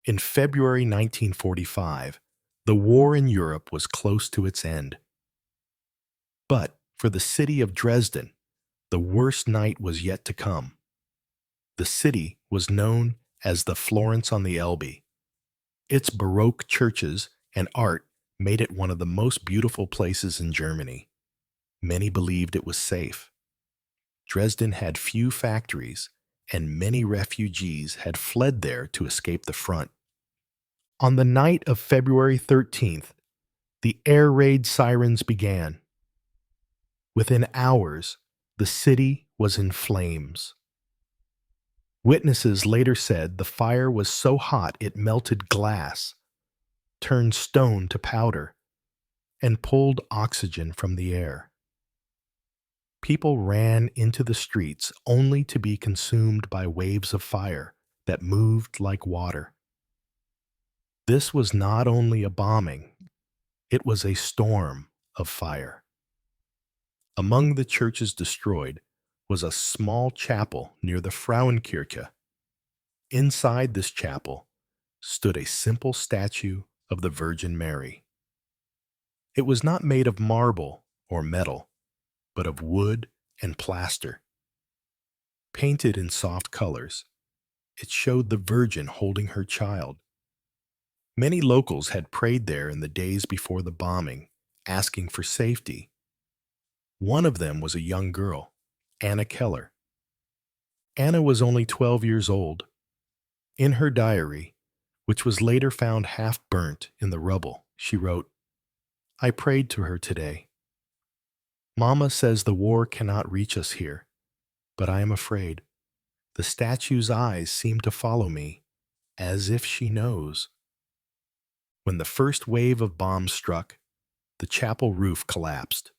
In February 1945, the war in Europe was close to its end. But for the city of Dresden, the worst night was yet to come. The city was known as the Florence on the Elbe. Its Baroque churches and art made it one of the most beautiful places in Germany. Many believed it was safe. Dresden had few factories, and many refugees had fled there to escape the front. On the night of February 13th, the air raid sirens began. Within hours, the city was in flames. Witnesses later said the fire was so hot it melted glass, turned stone to powder, and pulled oxygen from the air. People ran into the streets only to be consumed by waves of fire that moved like water. This was not only a bombing, it was a storm of fire. Among the churches destroyed was a small chapel near the Frauenkirche. Inside this chapel stood a simple statue of the Virgin Mary. It was not made of marble or metal, but of wood and plaster. Painted in soft colors, it showed the Virgin holding her child. Many locals had prayed there in the days before the bombing, asking for safety. One of them was a young girl, Anna Keller. Anna was only 12 years old. In her diary, which was later found half burnt in the rubble, she wrote, "I prayed to her today. Mama says the war cannot reach us here, but I am afraid. The statue's eyes seem to follow me, as if she knows." When the first wave of bombs struck, the chapel roof collapsed.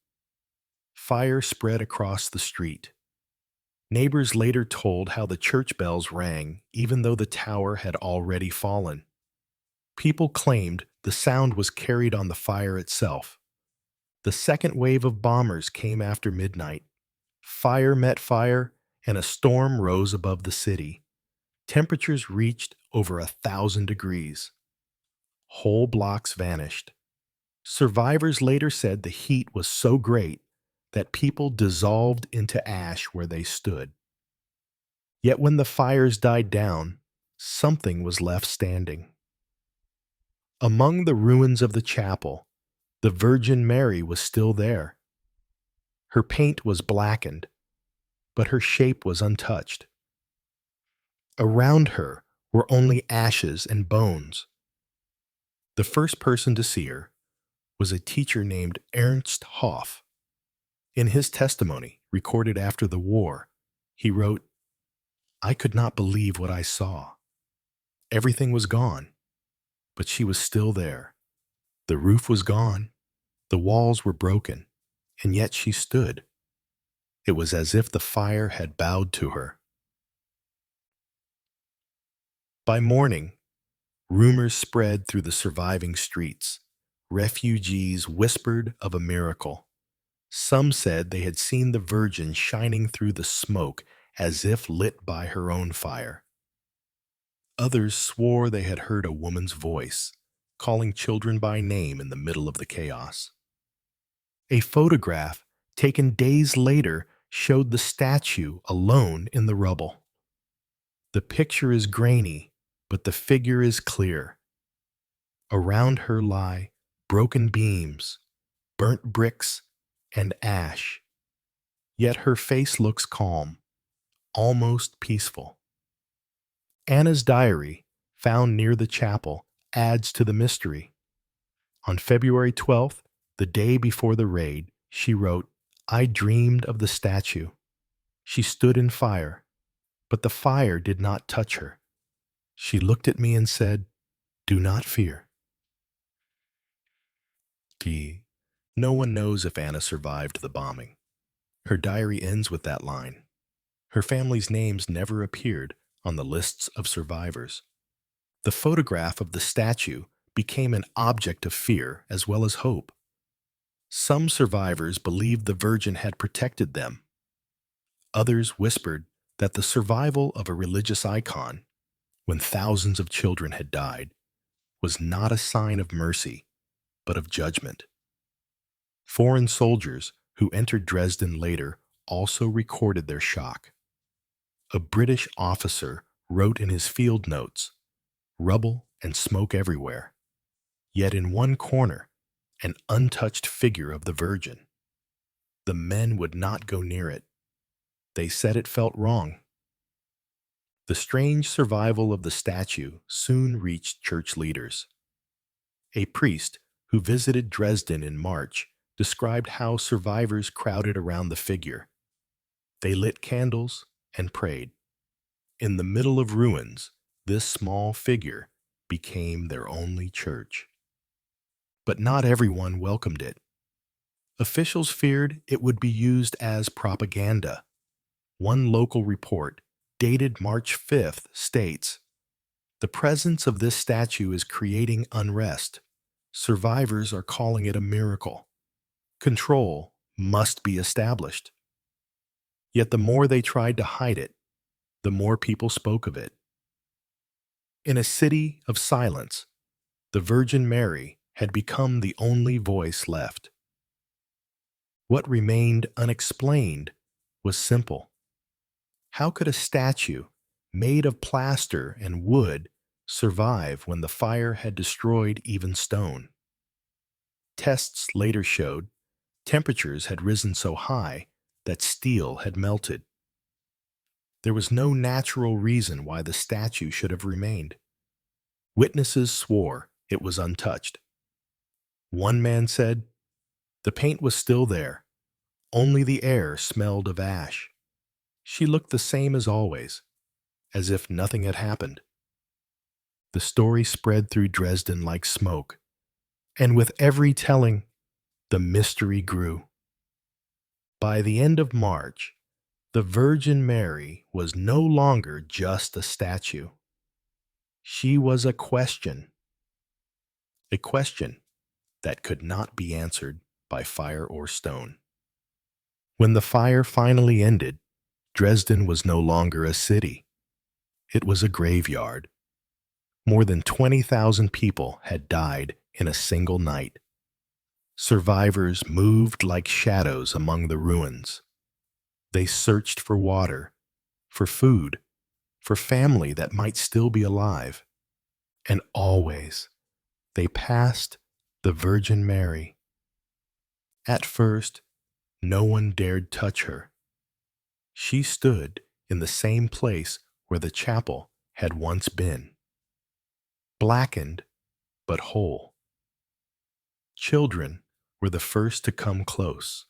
Fire spread across the street. Neighbors later told how the church bells rang even though the tower had already fallen. People claimed the sound was carried on the fire itself. The second wave of bombers came after midnight. Fire met fire, and a storm rose above the city. Temperatures reached over 1,000 degrees. Whole blocks vanished. Survivors later said the heat was so great that people dissolved into ash where they stood. Yet when the fires died down, something was left standing. Among the ruins of the chapel, the Virgin Mary was still there. Her paint was blackened, but her shape was untouched. Around her were only ashes and bones. The first person to see her was a teacher named Ernst Hoff. In his testimony, recorded after the war, he wrote, "I could not believe what I saw. Everything was gone, but she was still there. The roof was gone, the walls were broken, and yet she stood. It was as if the fire had bowed to her." By morning, rumors spread through the surviving streets. Refugees whispered of a miracle. Some said they had seen the Virgin shining through the smoke as if lit by her own fire. Others swore they had heard a woman's voice, calling children by name in the middle of the chaos. A photograph taken days later showed the statue alone in the rubble. The picture is grainy, but the figure is clear. Around her lie broken beams, burnt bricks, and ash. Yet her face looks calm, almost peaceful. Anna's diary, found near the chapel, adds to the mystery. On February 12th, the day before the raid, she wrote, "I dreamed of the statue. She stood in fire, but the fire did not touch her. She looked at me and said, 'Do not fear.'" No one knows if Anna survived the bombing. Her diary ends with that line. Her family's names never appeared on the lists of survivors. The photograph of the statue became an object of fear as well as hope. Some survivors believed the Virgin had protected them. Others whispered that the survival of a religious icon, when thousands of children had died, was not a sign of mercy, but of judgment. Foreign soldiers who entered Dresden later also recorded their shock. A British officer wrote in his field notes, "Rubble and smoke everywhere, yet in one corner, an untouched figure of the Virgin. The men would not go near it. They said it felt wrong." The strange survival of the statue soon reached church leaders. A priest who visited Dresden in March described how survivors crowded around the figure. They lit candles and prayed. In the middle of ruins, this small figure became their only church. But not everyone welcomed it. Officials feared it would be used as propaganda. One local report, dated March 5th, states, "The presence of this statue is creating unrest. Survivors are calling it a miracle. Control must be established." Yet the more they tried to hide it, the more people spoke of it. In a city of silence, the Virgin Mary had become the only voice left. What remained unexplained was simple. How could a statue made of plaster and wood survive when the fire had destroyed even stone? Tests later showed temperatures had risen so high that steel had melted. There was no natural reason why the statue should have remained. Witnesses swore it was untouched. One man said, "The paint was still there, only the air smelled of ash. She looked the same as always, as if nothing had happened." The story spread through Dresden like smoke, and with every telling, the mystery grew. By the end of March, the Virgin Mary was no longer just a statue. She was a question that could not be answered by fire or stone. When the fire finally ended, Dresden was no longer a city. It was a graveyard. More than 20,000 people had died in a single night. Survivors moved like shadows among the ruins. They searched for water, for food, for family that might still be alive. And always, they passed the Virgin Mary. At first, no one dared touch her. She stood in the same place where the chapel had once been, blackened but whole. Children were the first to come close.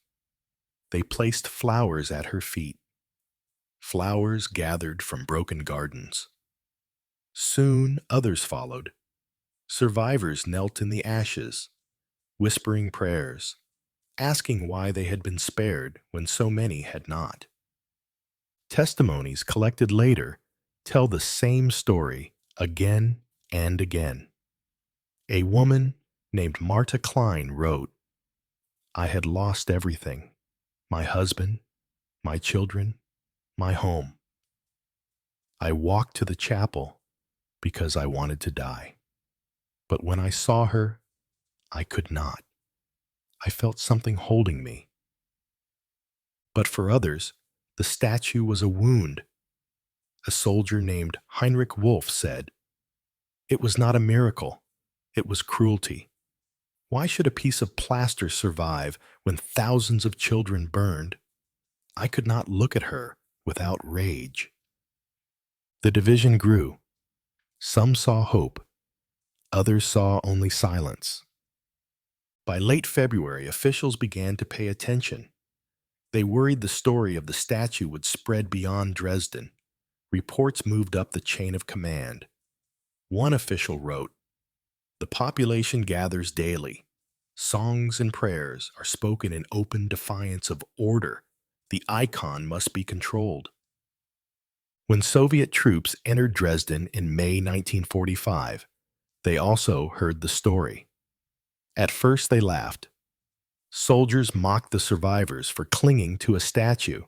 They placed flowers at her feet, flowers gathered from broken gardens. Soon others followed. Survivors knelt in the ashes, whispering prayers, asking why they had been spared when so many had not. Testimonies collected later tell the same story again and again. A woman named Marta Klein wrote, "I had lost everything: my husband, my children, my home. I walked to the chapel because I wanted to die. But when I saw her, I could not. I felt something holding me." But for others, the statue was a wound. A soldier named Heinrich Wolf said, "It was not a miracle, it was cruelty. Why should a piece of plaster survive when thousands of children burned? I could not look at her without rage." The division grew. Some saw hope, others saw only silence. By late February, officials began to pay attention. They worried the story of the statue would spread beyond Dresden. Reports moved up the chain of command. One official wrote, "The population gathers daily. Songs and prayers are spoken in open defiance of order. The icon must be controlled." When Soviet troops entered Dresden in May 1945, they also heard the story. At first they laughed. Soldiers mocked the survivors for clinging to a statue.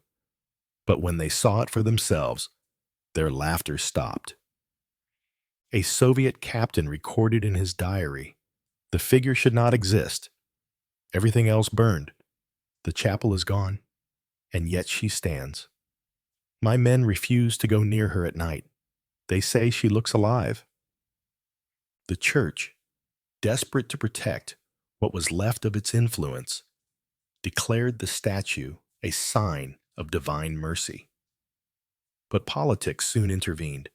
But when they saw it for themselves, their laughter stopped. A Soviet captain recorded in his diary, "The figure should not exist. Everything else burned. The chapel is gone, and yet she stands. My men refuse to go near her at night. They say she looks alive." The church, desperate to protect what was left of its influence, declared the statue a sign of divine mercy. But politics soon intervened.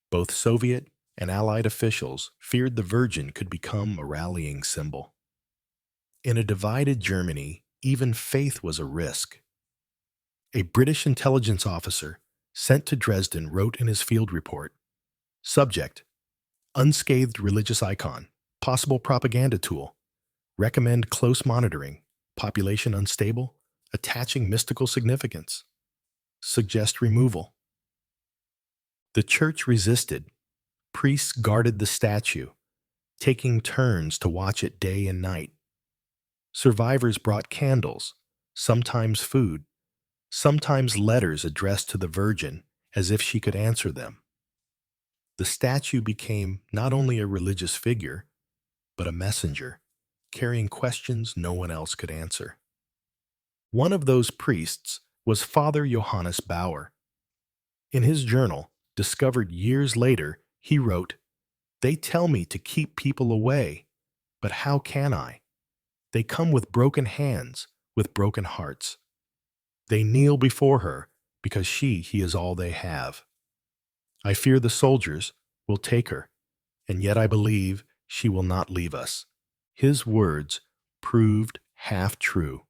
Both Soviet and Allied officials feared the Virgin could become a rallying symbol. In a divided Germany, even faith was a risk. A British intelligence officer sent to Dresden wrote in his field report, "Subject: unscathed religious icon, possible propaganda tool, recommend close monitoring, population unstable, attaching mystical significance, suggest removal." The church resisted. Priests guarded the statue, taking turns to watch it day and night. Survivors brought candles, sometimes food, sometimes letters addressed to the Virgin as if she could answer them. The statue became not only a religious figure, but a messenger, carrying questions no one else could answer. One of those priests was Father Johannes Bauer. In his journal, discovered years later, he wrote, "They tell me to keep people away, but how can I? They come with broken hands, with broken hearts. They kneel before her because he is all they have. I fear the soldiers will take her, and yet I believe she will not leave us." His words proved half true.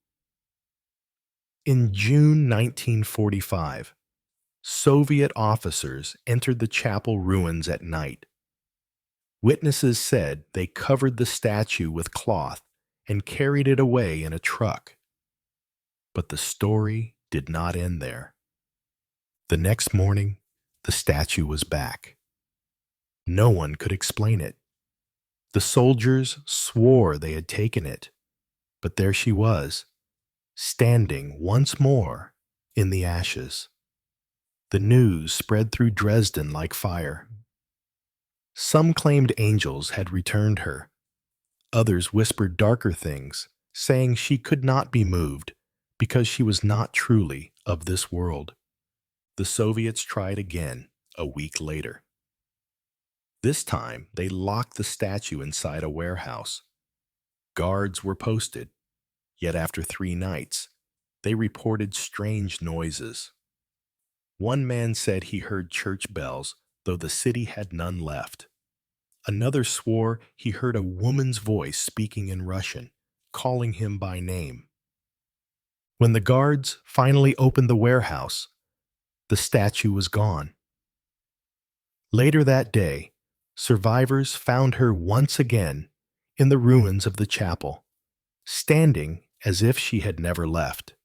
In June 1945, Soviet officers entered the chapel ruins at night. Witnesses said they covered the statue with cloth and carried it away in a truck. But the story did not end there. The next morning, the statue was back. No one could explain it. The soldiers swore they had taken it, but there she was, standing once more in the ashes. The news spread through Dresden like fire. Some claimed angels had returned her. Others whispered darker things, saying she could not be moved because she was not truly of this world. The Soviets tried again a week later. This time, they locked the statue inside a warehouse. Guards were posted, yet after 3 nights, they reported strange noises. One man said he heard church bells, though the city had none left. Another swore he heard a woman's voice speaking in Russian, calling him by name. When the guards finally opened the warehouse, the statue was gone. Later that day, survivors found her once again in the ruins of the chapel, standing as if she had never left.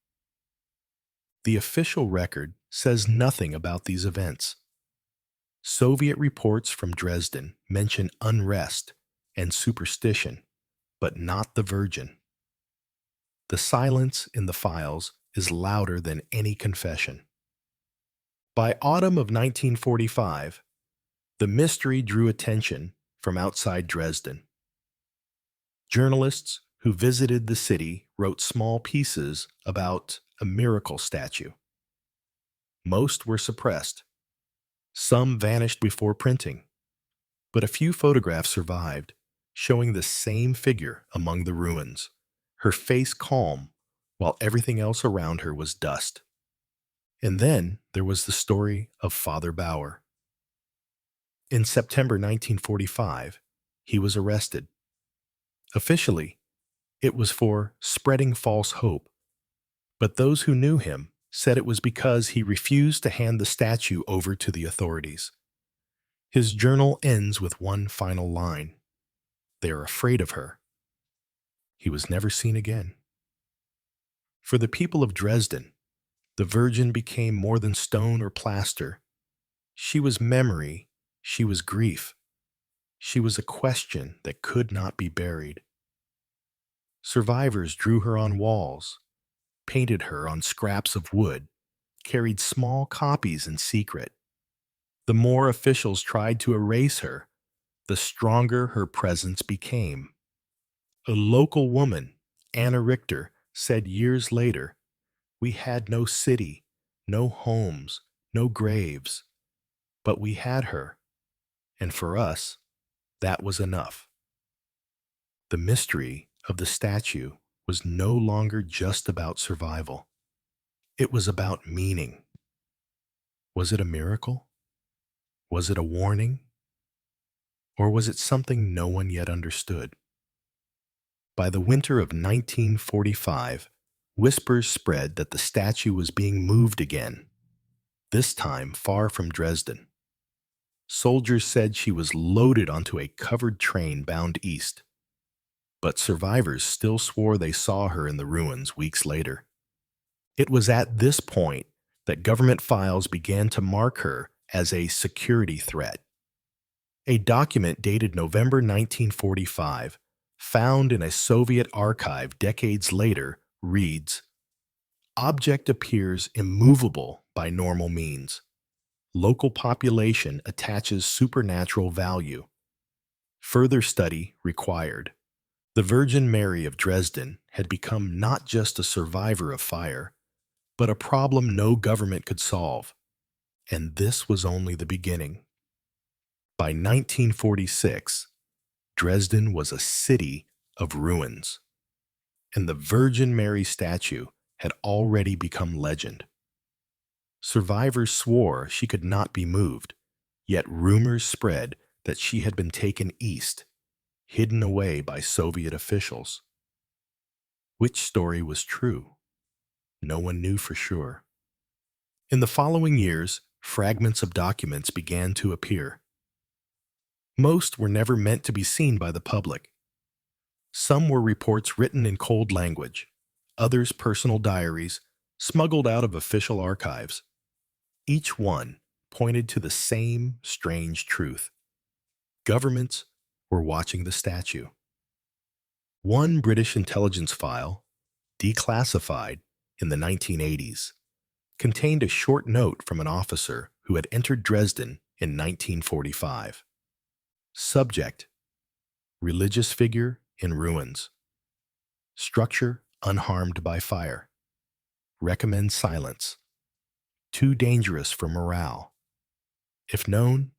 The official record says nothing about these events. Soviet reports from Dresden mention unrest and superstition, but not the Virgin. The silence in the files is louder than any confession. By autumn of 1945, the mystery drew attention from outside Dresden. Journalists who visited the city wrote small pieces about a miracle statue. Most were suppressed. Some vanished before printing, but a few photographs survived, showing the same figure among the ruins, her face calm while everything else around her was dust. And then there was the story of Father Bauer. In September 1945, he was arrested. Officially, it was for spreading false hope, but those who knew him said it was because he refused to hand the statue over to the authorities. His journal ends with one final line: "They are afraid of her." He was never seen again. For the people of Dresden, the Virgin became more than stone or plaster. She was memory, she was grief, she was a question that could not be buried. Survivors drew her on walls, painted her on scraps of wood, carried small copies in secret. The more officials tried to erase her, the stronger her presence became. A local woman, Anna Richter, said years later, "We had no city, no homes, no graves, but we had her, and for us, that was enough." The mystery of the statue was no longer just about survival. It was about meaning. Was it a miracle? Was it a warning? Or was it something no one yet understood? By the winter of 1945, whispers spread that the statue was being moved again, this time far from Dresden. Soldiers said she was loaded onto a covered train bound east, but survivors still swore they saw her in the ruins weeks later. It was at this point that government files began to mark her as a security threat. A document dated November 1945, found in a Soviet archive decades later, reads, "Object appears immovable by normal means. Local population attaches supernatural value. Further study required." The Virgin Mary of Dresden had become not just a survivor of fire, but a problem no government could solve. And this was only the beginning. By 1946, Dresden was a city of ruins, and the Virgin Mary statue had already become legend. Survivors swore she could not be moved, yet rumors spread that she had been taken east, hidden away by Soviet officials. Which story was true? No one knew for sure. In the following years, fragments of documents began to appear. Most were never meant to be seen by the public. Some were reports written in cold language, others personal diaries smuggled out of official archives. Each one pointed to the same strange truth. Governments were watching the statue. One British intelligence file, declassified in the 1980s, contained a short note from an officer who had entered Dresden in 1945. Subject: religious figure in ruins. Structure unharmed by fire. Recommend silence. Too dangerous for morale. If known,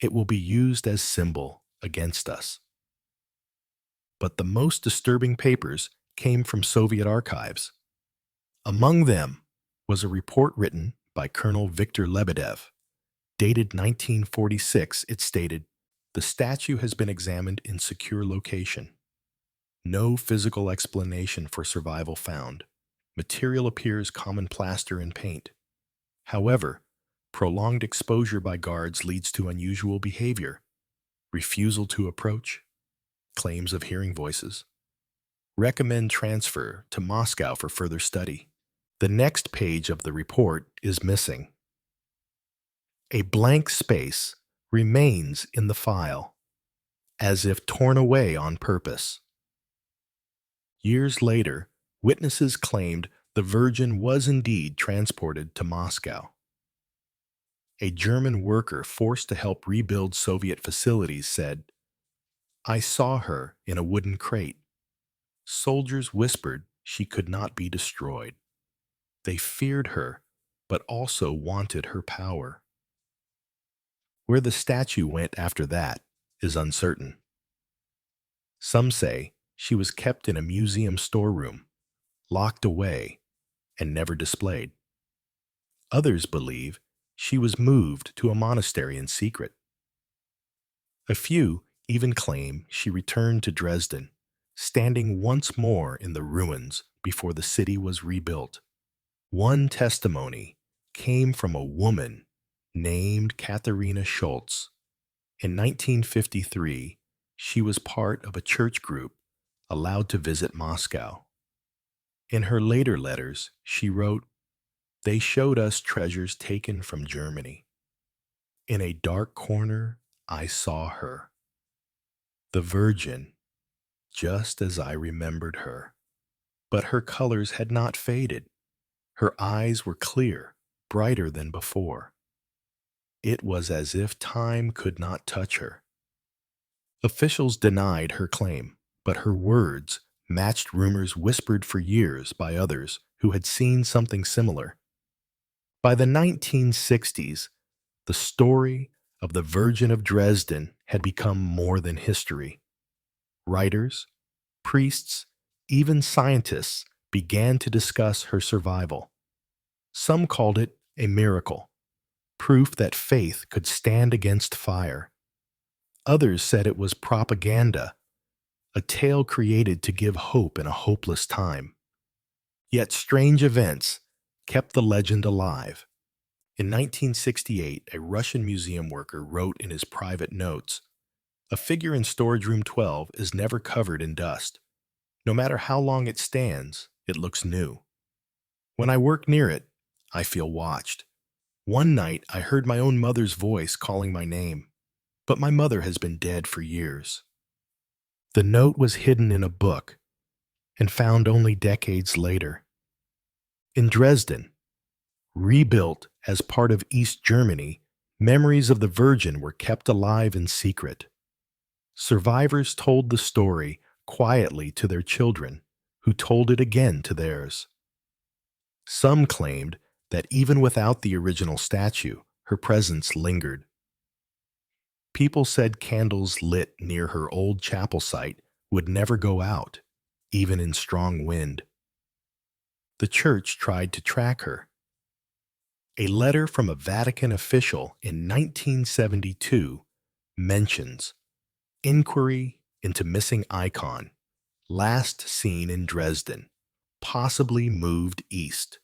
it will be used as symbol against us. But the most disturbing papers came from Soviet archives. Among them was a report written by Colonel Viktor Lebedev. Dated 1946, it stated, "The statue has been examined in secure location. No physical explanation for survival found. Material appears common plaster and paint. However, prolonged exposure by guards leads to unusual behavior, refusal to approach, claims of hearing voices. Recommend transfer to Moscow for further study." The next page of the report is missing. A blank space remains in the file, as if torn away on purpose. Years later, witnesses claimed the Virgin was indeed transported to Moscow. A German worker forced to help rebuild Soviet facilities said, "I saw her in a wooden crate. Soldiers whispered she could not be destroyed. They feared her, but also wanted her power." Where the statue went after that is uncertain. Some say she was kept in a museum storeroom, locked away, and never displayed. Others believe she was moved to a monastery in secret. A few even claim she returned to Dresden, standing once more in the ruins before the city was rebuilt. One testimony came from a woman named Katharina Schultz. In 1953, she was part of a church group allowed to visit Moscow. In her later letters, she wrote, "They showed us treasures taken from Germany. In a dark corner, I saw her, the Virgin, just as I remembered her. But her colors had not faded. Her eyes were clear, brighter than before. It was as if time could not touch her. Officials denied her claim, but her words matched rumors whispered for years by others who had seen something similar. By the 1960s, the story of the Virgin of Dresden had become more than history. Writers, priests, even scientists began to discuss her survival. Some called it a miracle, proof that faith could stand against fire. Others said it was propaganda, a tale created to give hope in a hopeless time. Yet strange events kept the legend alive. In 1968, a Russian museum worker wrote in his private notes, "A figure in storage room 12 is never covered in dust. No matter how long it stands, it looks new. When I work near it, I feel watched. One night, I heard my own mother's voice calling my name, but my mother has been dead for years." The note was hidden in a book and found only decades later. In Dresden, rebuilt as part of East Germany, memories of the Virgin were kept alive in secret. Survivors told the story quietly to their children, who told it again to theirs. Some claimed that even without the original statue, her presence lingered. People said candles lit near her old chapel site would never go out, even in strong wind. The church tried to track her. A letter from a Vatican official in 1972 mentions inquiry into missing icon, last seen in Dresden, possibly moved east.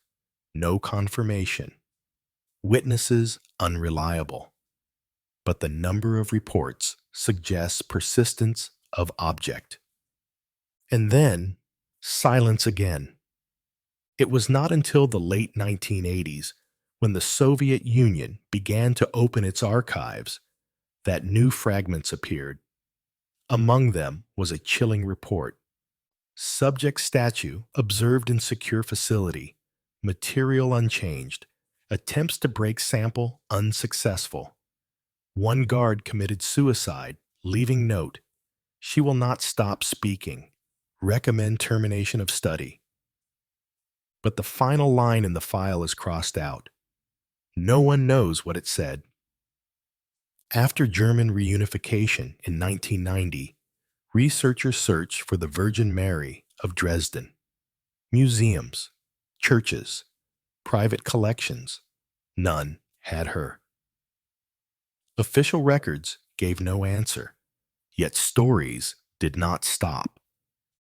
No confirmation. Witnesses unreliable. But the number of reports suggests persistence of object. And then, silence again. It was not until the late 1980s, when the Soviet Union began to open its archives, that new fragments appeared. Among them was a chilling report. Subject statue observed in secure facility, material unchanged, attempts to break sample unsuccessful. One guard committed suicide, leaving note, "She will not stop speaking. Recommend termination of study." But the final line in the file is crossed out. No one knows what it said. After German reunification in 1990, researchers searched for the Virgin Mary of Dresden. Museums, churches, private collections, none had her. Official records gave no answer, yet stories did not stop.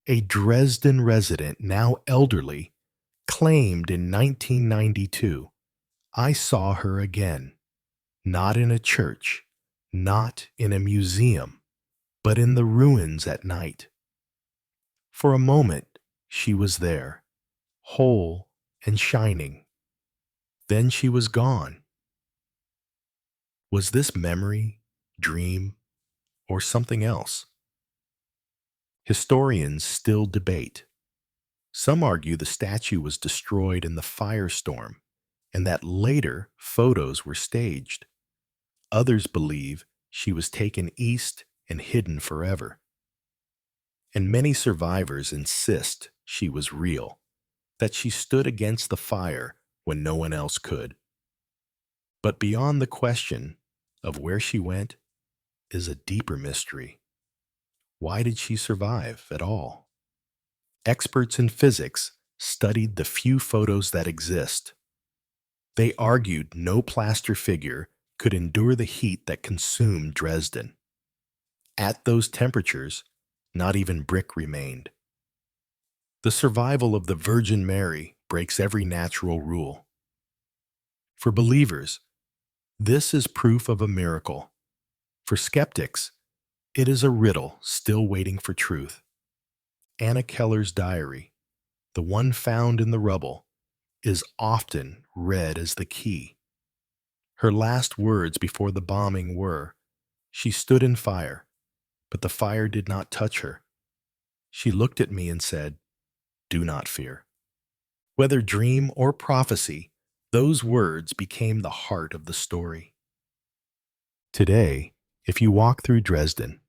A Dresden resident, now elderly, claimed in 1992, "I saw her again, not in a church, not in a museum, but in the ruins at night. For a moment, she was there, whole and shining. Then she was gone." Was this memory, dream, or something else? Historians still debate. Some argue the statue was destroyed in the firestorm and that later photos were staged. Others believe she was taken east and hidden forever. And many survivors insist she was real, that she stood against the fire when no one else could. But beyond the question of where she went is a deeper mystery. Why did she survive at all? Experts in physics studied the few photos that exist. They argued no plaster figure could endure the heat that consumed Dresden. At those temperatures, not even brick remained. The survival of the Virgin Mary breaks every natural rule. For believers, this is proof of a miracle. For skeptics, it is a riddle still waiting for truth. Anna Keller's diary, the one found in the rubble, is often read as the key. Her last words before the bombing were, "She stood in fire, but the fire did not touch her. She looked at me and said, 'Do not fear.'" Whether dream or prophecy, those words became the heart of the story. Today, if you walk through Dresden,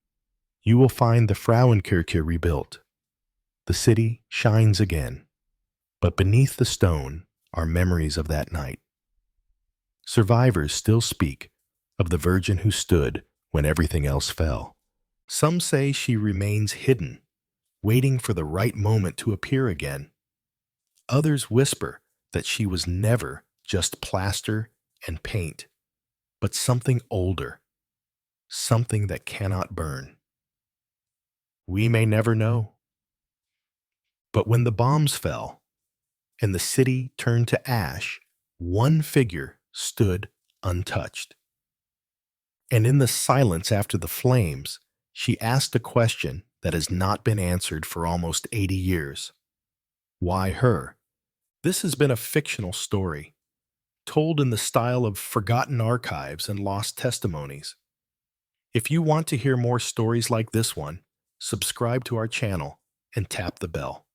you will find the Frauenkirche rebuilt. The city shines again, but beneath the stone are memories of that night. Survivors still speak of the Virgin who stood when everything else fell. Some say she remains hidden, waiting for the right moment to appear again. Others whisper that she was never just plaster and paint, but something older, something that cannot burn. We may never know. But when the bombs fell and the city turned to ash, one figure stood untouched. And in the silence after the flames, she asked a question that has not been answered for almost 80 years. Why her? This has been a fictional story, told in the style of forgotten archives and lost testimonies. If you want to hear more stories like this one, subscribe to our channel and tap the bell.